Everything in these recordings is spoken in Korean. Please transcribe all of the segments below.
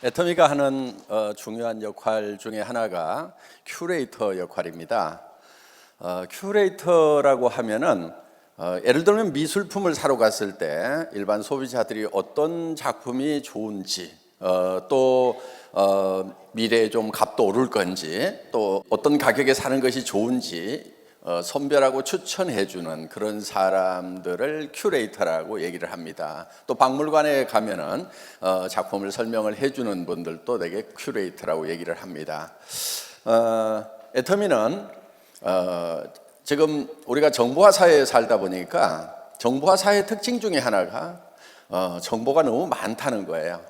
애터미가 하는 중요한 역할 중에 하나가 큐레이터 역할입니다. 큐레이터라고 하면은 예를 들면 미술품을 사러 갔을 때 일반 소비자들이 어떤 작품이 좋은지 또 미래에 좀 값도 오를 건지 또 어떤 가격에 사는 것이 좋은지 선별하고 추천해주는 그런 사람들을 큐레이터라고 얘기를 합니다. 또 박물관에 가면은 작품을 설명을 해주는 분들도 되게 큐레이터라고 얘기를 합니다. 애터미는 지금 우리가 정보화 사회에 살다 보니까 정보화 사회의 특징 중에 하나가 정보가 너무 많다는 거예요.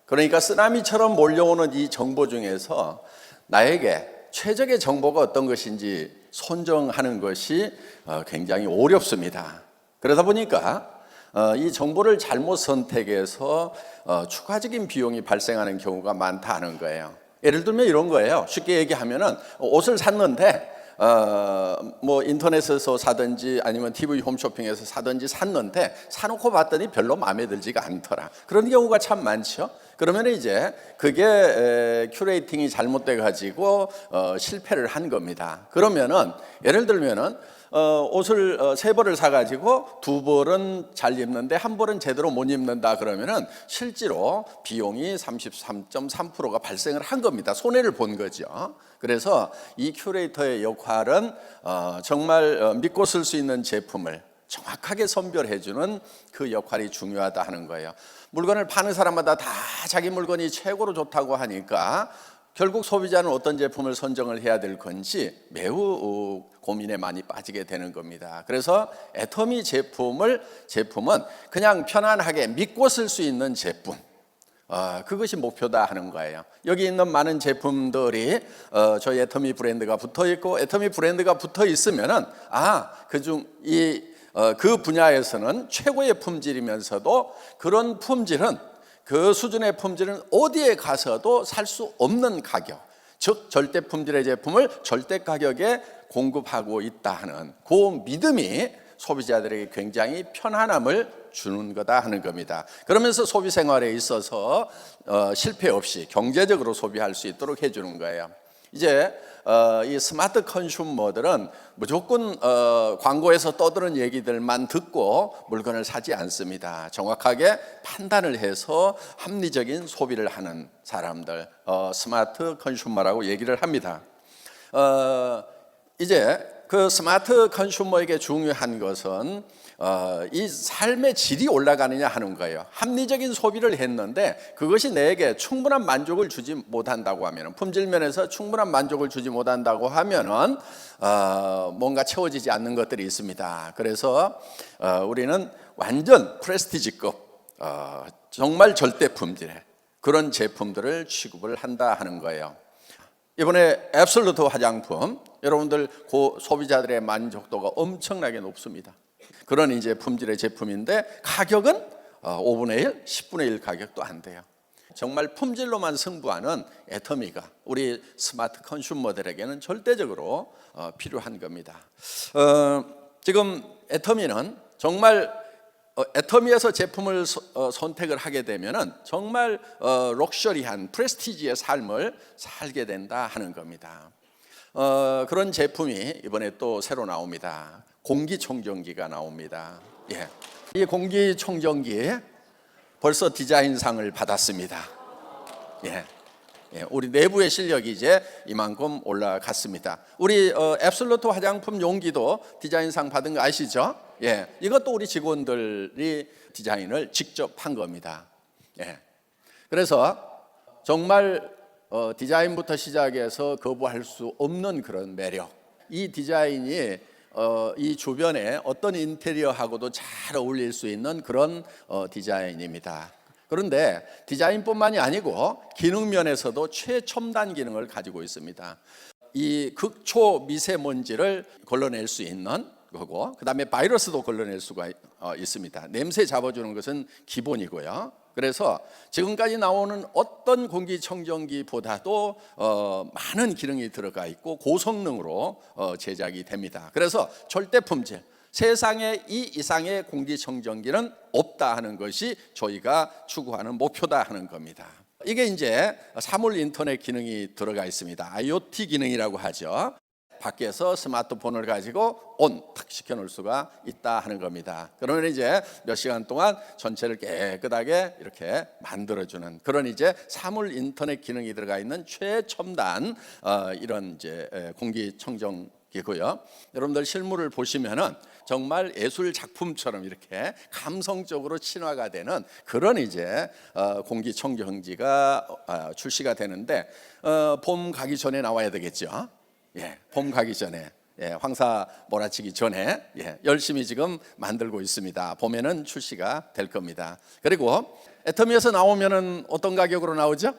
그러니까 쓰나미처럼 몰려오는 이 정보 중에서 나에게 최적의 정보가 어떤 것인지 선정하는 것이 굉장히 어렵습니다. 그러다 보니까 이 정보를 잘못 선택해서 추가적인 비용이 발생하는 경우가 많다는 거예요. 예를 들면 이런 거예요. 쉽게 얘기하면은 옷을 샀는데 뭐 인터넷에서 사든지 아니면 TV 홈쇼핑에서 사든지 샀는데 사놓고 봤더니 별로 마음에 들지가 않더라. 그런 경우가 참 많죠. 그러면 이제 그게 큐레이팅이 잘못돼 가지고 실패를 한 겁니다. 그러면은 예를 들면은 옷을 3벌을 사가지고 2벌은 잘 입는데 1벌은 제대로 못 입는다 그러면은 실제로 비용이 33.3%가 발생을 한 겁니다. 손해를 본 거죠. 그래서 이 큐레이터의 역할은 정말 믿고 쓸 수 있는 제품을 정확하게 선별해주는 그 역할이 중요하다 하는 거예요. 물건을 파는 사람마다 다 자기 물건이 최고로 좋다고 하니까 결국 소비자는 어떤 제품을 선정을 해야 될 건지 매우 고민에 많이 빠지게 되는 겁니다. 그래서 애터미 제품은 그냥 편안하게 믿고 쓸 수 있는 제품, 그것이 목표다 하는 거예요. 여기 있는 많은 제품들이 저희 애터미 브랜드가 붙어 있고 애터미 브랜드가 붙어 있으면은 그 분야에서는 최고의 품질이면서도 그런 품질은 그 수준의 품질은 어디에 가서도 살 수 없는 가격, 즉 절대 품질의 제품을 절대 가격에 공급하고 있다 하는 그 믿음이 소비자들에게 굉장히 편안함을 주는 거다 하는 겁니다. 그러면서 소비 생활에 있어서 실패 없이 경제적으로 소비할 수 있도록 해주는 거예요. 이제 이 스마트 컨슈머들은 무조건 광고에서 떠드는 얘기들만 듣고 물건을 사지 않습니다. 정확하게 판단을 해서 합리적인 소비를 하는 사람들, 스마트 컨슈머라고 얘기를 합니다. 이제 그 스마트 컨슈머에게 중요한 것은 이 삶의 질이 올라가느냐 하는 거예요. 합리적인 소비를 했는데 그것이 내게 충분한 만족을 주지 못한다고 하면, 품질 면에서 충분한 만족을 주지 못한다고 하면은 뭔가 채워지지 않는 것들이 있습니다. 그래서 우리는 완전 프레스티지급, 정말 절대 품질의 그런 제품들을 취급을 한다 하는 거예요. 이번에 앱솔루트 화장품, 여러분들 그 소비자들의 만족도가 엄청나게 높습니다. 그런 이제 품질의 제품인데 가격은 5분의 1, 10분의 1 가격도 안 돼요. 정말 품질로만 승부하는 애터미가 우리 스마트 컨슈머들에게는 절대적으로 필요한 겁니다. 지금 애터미는 정말 애터미에서 제품을 선택을 하게 되면은 정말 럭셔리한 프레스티지의 삶을 살게 된다 하는 겁니다. 그런 제품이 이번에 또 새로 나옵니다. 공기청정기가 나옵니다. 예. 이 공기청정기 벌써 디자인상을 받았습니다. 예. 우리 내부의 실력이 이제 이만큼 올라갔습니다. 우리 앱솔루트 화장품 용기도 디자인상 받은 거 아시죠? 예, 이것도 우리 직원들이 디자인을 직접 한 겁니다. 예. 그래서 정말 디자인부터 시작해서 거부할 수 없는 그런 매력. 이 디자인이 이 주변에 어떤 인테리어하고도 잘 어울릴 수 있는 그런 디자인입니다. 그런데 디자인뿐만이 아니고 기능 면에서도 최첨단 기능을 가지고 있습니다. 이 극초 미세먼지를 걸러낼 수 있는 거고, 그 다음에 바이러스도 걸러낼 수가 있습니다. 냄새 잡아주는 것은 기본이고요. 그래서 지금까지 나오는 어떤 공기청정기보다도 많은 기능이 들어가 있고 고성능으로 제작이 됩니다. 그래서 절대 품질, 세상에 이 이상의 공기청정기는 없다 하는 것이 저희가 추구하는 목표다 하는 겁니다. 이게 이제 사물 인터넷 기능이 들어가 있습니다. IoT 기능이라고 하죠. 밖에서 스마트폰을 가지고 온 탁 시켜놓을 수가 있다 하는 겁니다. 그러면 이제 몇 시간 동안 전체를 깨끗하게 이렇게 만들어주는 그런 이제 사물 인터넷 기능이 들어가 있는 최첨단 이런 이제 공기청정기고요. 여러분들 실물을 보시면은 정말 예술 작품처럼 이렇게 감성적으로 친화가 되는 그런 이제 공기청정기가 출시가 되는데 봄 가기 전에 나와야 되겠죠. 예, 봄 가기 전에, 예, 황사 몰아치기 전에 열심히 지금 만들고 있습니다. 봄에는 출시가 될 겁니다. 그리고 애터미에서 나오면은 어떤 가격으로 나오죠?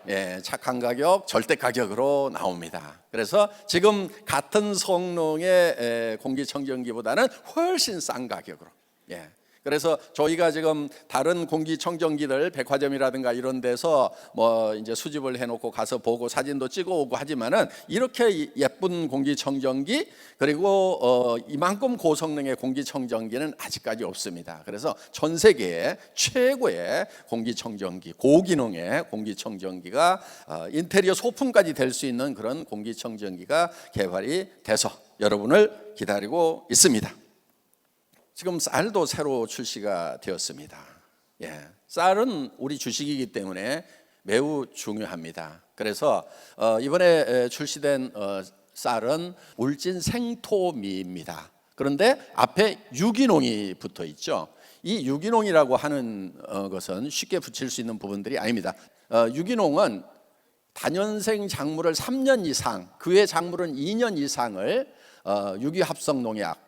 예, 착한 가격, 절대 가격으로 나옵니다. 그래서 지금 같은 성능의 공기청정기보다는 훨씬 싼 가격으로. 예. 그래서 저희가 지금 다른 공기청정기들 백화점이라든가 이런 데서 뭐 이제 수집을 해놓고 가서 보고 사진도 찍어오고 하지만은 이렇게 예쁜 공기청정기 그리고 이만큼 고성능의 공기청정기는 아직까지 없습니다. 그래서 전 세계의 최고의 공기청정기, 고기능의 공기청정기가 인테리어 소품까지 될 수 있는 그런 공기청정기가 개발이 돼서 여러분을 기다리고 있습니다. 지금 쌀도 새로 출시가 되었습니다. 예, 쌀은 우리 주식이기 때문에 매우 중요합니다. 그래서 이번에 출시된 쌀은 울진 생토미입니다. 그런데 앞에 유기농이 붙어 있죠. 이 유기농이라고 하는 것은 쉽게 붙일 수 있는 부분들이 아닙니다. 유기농은 다년생 작물을 3년 이상, 그 외 작물은 2년 이상을 유기합성 농약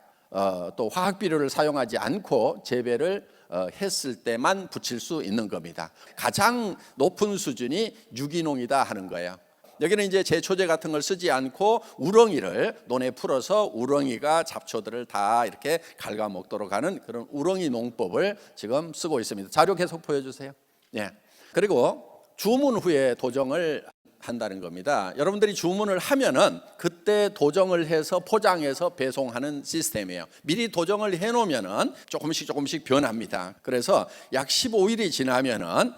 또 화학 비료를 사용하지 않고 재배를 했을 때만 붙일 수 있는 겁니다. 가장 높은 수준이 유기농이다 하는 거예요. 여기는 이제 제초제 같은 걸 쓰지 않고 우렁이를 논에 풀어서 우렁이가 잡초들을 다 이렇게 갉아먹도록 하는 그런 우렁이 농법을 지금 쓰고 있습니다. 자료 계속 보여주세요. 예. 그리고 주문 후에 도정을 한다는 겁니다. 여러분들이 주문을 하면은 그때 도정을 해서 포장해서 배송하는 시스템이에요. 미리 도정을 해놓으면은 조금씩 변합니다. 그래서 약 15일이 지나면은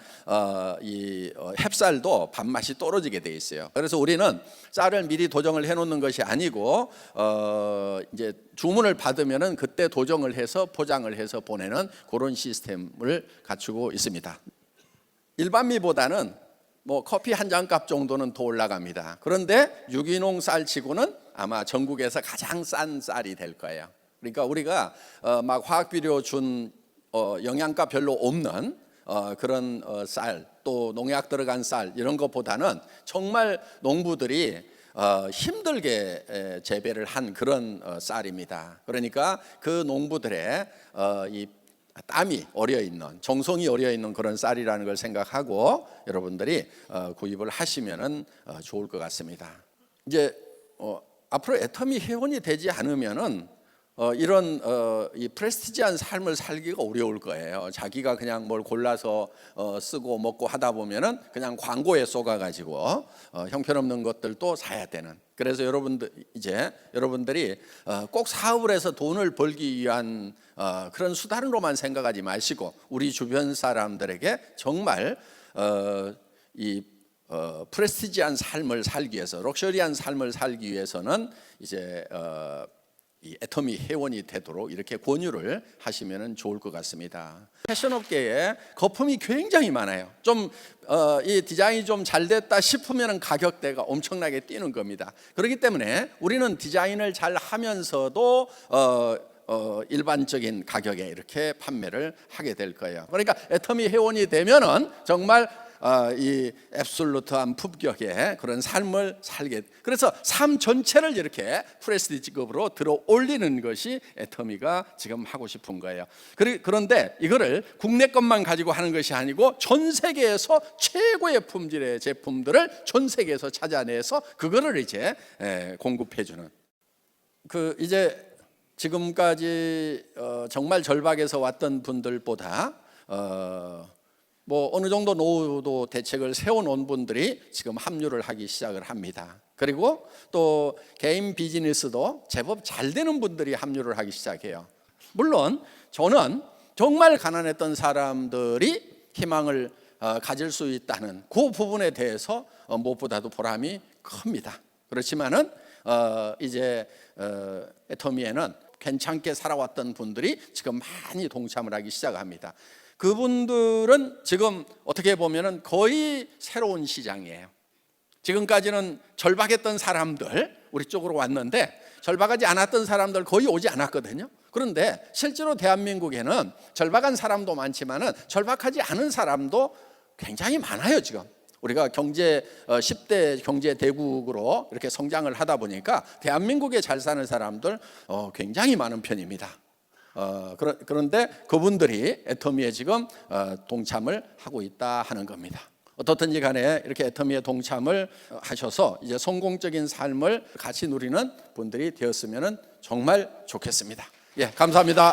이 햅쌀도 밥맛이 떨어지게 돼 있어요. 그래서 우리는 쌀을 미리 도정을 해놓는 것이 아니고 이제 주문을 받으면은 그때 도정을 해서 포장을 해서 보내는 그런 시스템을 갖추고 있습니다. 일반미보다는 뭐 커피 한 잔 값 정도는 더 올라갑니다. 그런데 유기농 쌀치고는 아마 전국에서 가장 싼 쌀이 될 거예요. 그러니까 우리가 막 화학 비료 준 영양가 별로 없는 그런 쌀, 또 농약 들어간 쌀 이런 것보다는 정말 농부들이 힘들게 재배를 한 그런 쌀입니다. 그러니까 그 농부들의 이 땀이 어려 있는, 정성이 어려 있는 그런 쌀이라는 걸 생각하고 여러분들이 구입을 하시면은 좋을 것 같습니다. 이제 앞으로 애터미 회원이 되지 않으면은 이런 이 프레스티지한 삶을 살기가 어려울 거예요. 자기가 그냥 뭘 골라서 쓰고 먹고 하다 보면은 그냥 광고에 쏘가가지고 형편없는 것들도 사야 되는. 그래서 여러분들이 꼭 사업을 해서 돈을 벌기 위한 그런 수단으로만 생각하지 마시고 우리 주변 사람들에게 정말 이 프레스티지한 삶을 살기 위해서, 럭셔리한 삶을 살기 위해서는 이제 이 애터미 회원이 되도록 이렇게 권유를 하시면 좋을 것 같습니다. 패션업계에 거품이 굉장히 많아요. 좀 이 디자인이 좀 잘 됐다 싶으면 가격대가 엄청나게 뛰는 겁니다. 그렇기 때문에 우리는 디자인을 잘 하면서도 일반적인 가격에 이렇게 판매를 하게 될 거예요. 그러니까 애터미 회원이 되면은 정말 이 앱솔루트한 품격의 그런 삶을 살게, 그래서 삶 전체를 이렇게 프레스티지급으로 들어 올리는 것이 애터미가 지금 하고 싶은 거예요. 그런데 이거를 국내 것만 가지고 하는 것이 아니고 전 세계에서 최고의 품질의 제품들을 전 세계에서 찾아내서 그거를 이제 공급해 주는, 이제 지금까지 정말 절박에서 왔던 분들보다 뭐 어느 정도 노후도 대책을 세워놓은 분들이 지금 합류를 하기 시작을 합니다. 그리고 또 개인 비즈니스도 제법 잘 되는 분들이 합류를 하기 시작해요. 물론 저는 정말 가난했던 사람들이 희망을 가질 수 있다는 그 부분에 대해서 무엇보다도 보람이 큽니다. 그렇지만은 이제 애터미에는 괜찮게 살아왔던 분들이 지금 많이 동참을 하기 시작합니다. 그분들은 지금 어떻게 보면은 거의 새로운 시장이에요. 지금까지는 절박했던 사람들 우리 쪽으로 왔는데 절박하지 않았던 사람들 거의 오지 않았거든요. 그런데 실제로 대한민국에는 절박한 사람도 많지만은 절박하지 않은 사람도 굉장히 많아요. 지금 우리가 10대 경제 대국으로 이렇게 성장을 하다 보니까 대한민국에 잘 사는 사람들 굉장히 많은 편입니다. 그런데 그분들이 애터미에 지금 동참을 하고 있다 하는 겁니다. 어떻든지 간에 이렇게 애터미에 동참을 하셔서 이제 성공적인 삶을 같이 누리는 분들이 되었으면 정말 좋겠습니다. 예, 감사합니다.